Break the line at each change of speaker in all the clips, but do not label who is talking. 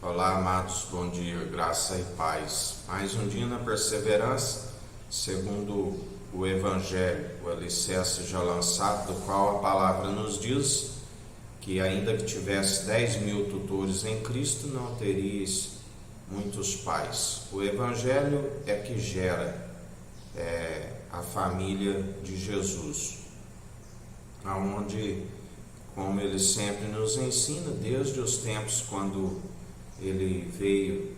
Olá, amados, bom dia, graça e paz. Mais um dia na perseverança, segundo o Evangelho, o alicerce já lançado, do qual a palavra nos diz que ainda que tivesse 10.000 tutores em Cristo, não teríeis muitos pais. O Evangelho é que gera a família de Jesus, aonde, como ele sempre nos ensina, desde os tempos quando ele veio,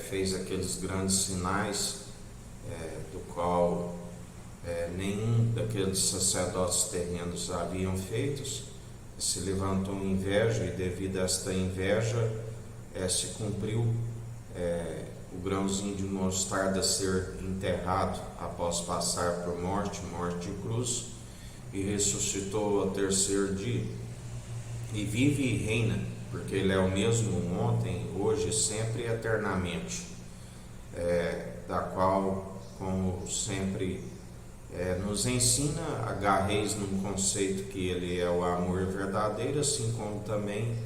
fez aqueles grandes sinais, do qual nenhum daqueles sacerdotes terrenos haviam feitos, se levantou inveja, e devido a esta inveja se cumpriu o grãozinho de mostarda ser enterrado após passar por morte de cruz, e ressuscitou ao terceiro dia, e vive e reina, porque ele é o mesmo ontem, hoje, sempre e eternamente, da qual, como sempre nos ensina, agarreis num conceito que ele é o amor verdadeiro, assim como também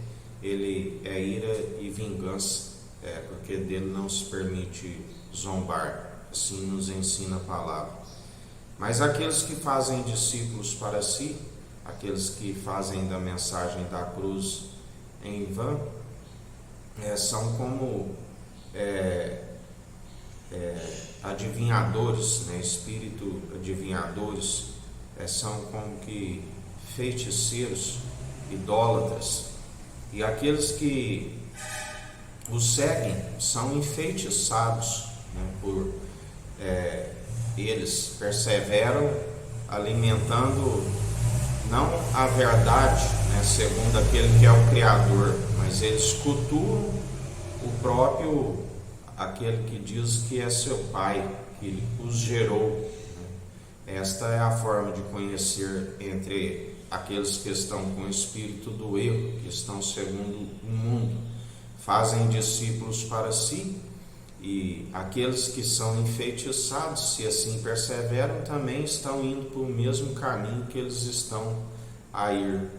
ele é ira e vingança, porque dele não se permite zombar, assim nos ensina a palavra. Mas aqueles que fazem discípulos para si, aqueles que fazem da mensagem da cruz em vão, são como adivinhadores, espírito adivinhadores, são como que feiticeiros, idólatras, e aqueles que os seguem são enfeitiçados, por eles perseveram alimentando não a verdade, segundo aquele que é o Criador, mas eles cultuam o próprio, aquele que diz que é seu pai, que os gerou. Esta é a forma de conhecer entre aqueles que estão com o espírito do erro, que estão segundo o mundo, fazem discípulos para si, e aqueles que são enfeitiçados, se assim perseveram, também estão indo para o mesmo caminho que eles estão a ir.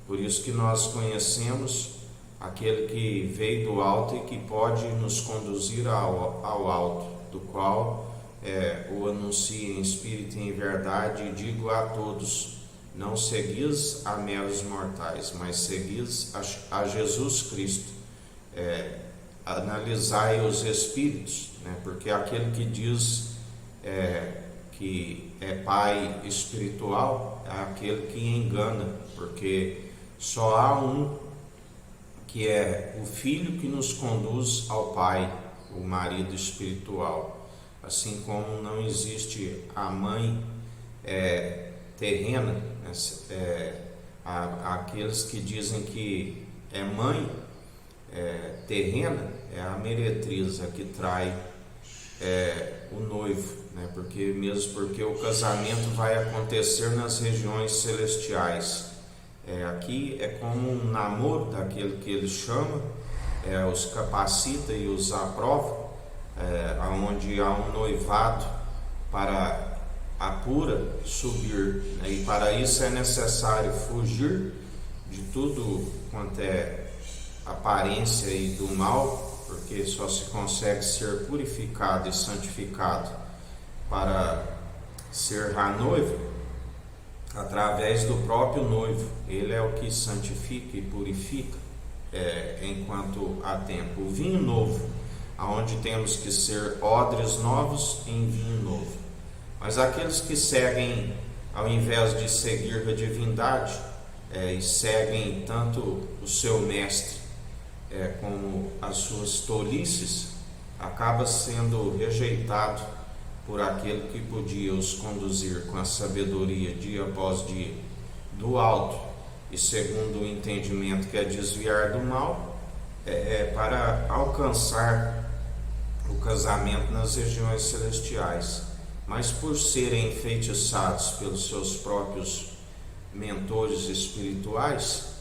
Por isso que nós conhecemos aquele que veio do alto e que pode nos conduzir ao alto, do qual o anuncio em espírito e em verdade, e digo a todos: não seguis a meros mortais, mas seguis a Jesus Cristo. Analisai os espíritos, porque aquele que diz que é pai espiritual é aquele que engana, porque só há um que é o filho que nos conduz ao pai, o marido espiritual, assim como não existe a mãe terrena, aqueles que dizem que é mãe terrena, é a meretriz, a que trai o noivo, porque o casamento vai acontecer nas regiões celestiais. Aqui é como um namoro daquele que ele chama, os capacita e os aprova, onde há um noivado para a pura subir, e para isso é necessário fugir de tudo quanto é aparência e do mal, porque só se consegue ser purificado e santificado para ser a noiva através do próprio noivo. Ele é o que santifica e purifica enquanto há tempo. O vinho novo, aonde temos que ser odres novos em vinho novo. Mas aqueles que seguem, ao invés de seguir a divindade, e seguem tanto o seu mestre como as suas tolices, acaba sendo rejeitado por aquele que podia os conduzir com a sabedoria dia após dia do alto, e segundo o entendimento que é desviar do mal, para alcançar o casamento nas regiões celestiais. Mas por serem enfeitiçados pelos seus próprios mentores espirituais,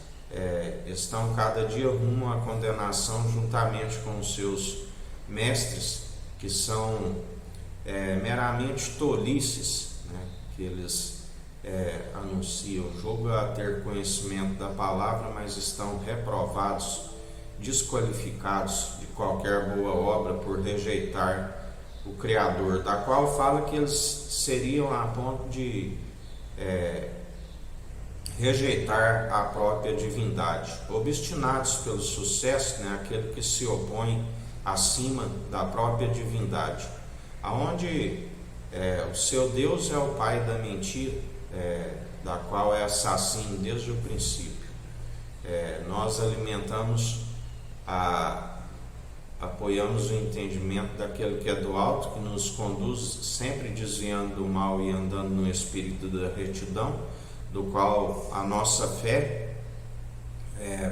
estão cada dia rumo à condenação, juntamente com os seus mestres, que são meramente tolices, que eles anunciam. Julga a ter conhecimento da palavra, mas estão reprovados desqualificados de qualquer boa obra por rejeitar o Criador, da qual fala que eles seriam a ponto de rejeitar a própria divindade, obstinados pelo sucesso, aquele que se opõe acima da própria divindade, aonde o seu Deus é o pai da mentira, da qual é assassino desde o princípio. Nós apoiamos o entendimento daquele que é do alto, que nos conduz sempre desviando do mal e andando no espírito da retidão, do qual a nossa fé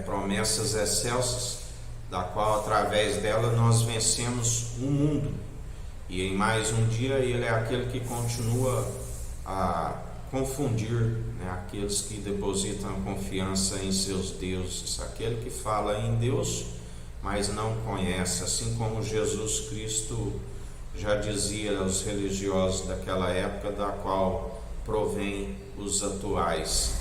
promessas excelsas, da qual através dela nós vencemos o mundo, e em mais um dia ele é aquele que continua a confundir aqueles que depositam confiança em seus deuses, aquele que fala em Deus, mas não conhece, assim como Jesus Cristo já dizia aos religiosos daquela época, da qual provém os atuais.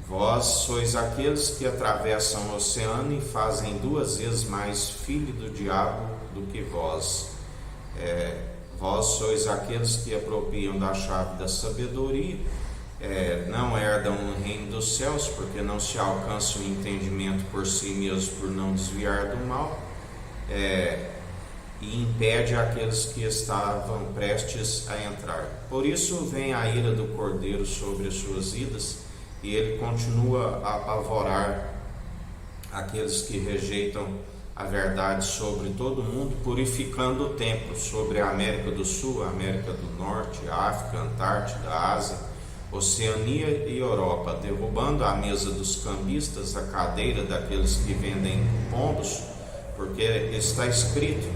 Vós sois aqueles que atravessam o oceano e fazem 2 vezes mais filho do diabo do que vós. Vós sois aqueles que apropriam da chave da sabedoria, não herdam o reino dos céus, porque não se alcança o entendimento por si mesmo, por não desviar do mal, e impede aqueles que estavam prestes a entrar. Por isso vem a ira do Cordeiro sobre as suas vidas, e ele continua a apavorar aqueles que rejeitam a verdade sobre todo mundo, purificando o templo sobre a América do Sul, a América do Norte, a África, a Antártida, a Ásia, Oceania e Europa, derrubando a mesa dos cambistas, a cadeira daqueles que vendem pombos, porque está escrito: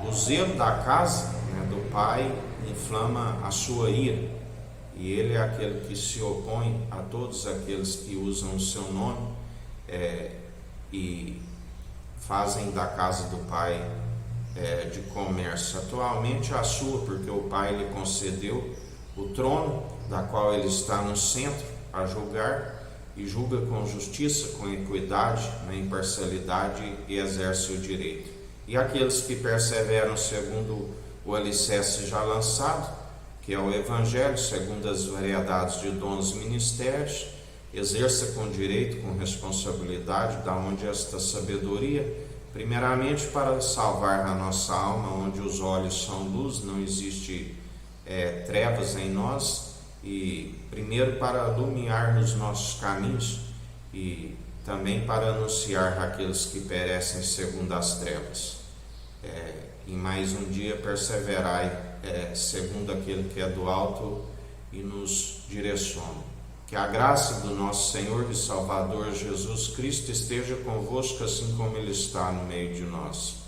o zelo da casa do Pai inflama a sua ira, e ele é aquele que se opõe a todos aqueles que usam o seu nome e fazem da casa do Pai de comércio, atualmente a sua, porque o Pai lhe concedeu o trono, da qual ele está no centro, a julgar, e julga com justiça, com equidade, na imparcialidade, e exerce o direito. E aqueles que perseveram segundo o alicerce já lançado, que é o Evangelho, segundo as variedades de dons e ministérios, exerça com direito, com responsabilidade, da onde esta sabedoria, primeiramente para salvar a nossa alma, onde os olhos são luz, não existe trevas em nós, e primeiro para iluminar nos nossos caminhos, e também para anunciar aqueles que perecem segundo as trevas. Em mais um dia perseverai, segundo aquele que é do alto e nos direciona. Que a graça do nosso Senhor e Salvador Jesus Cristo esteja convosco, assim como Ele está no meio de nós.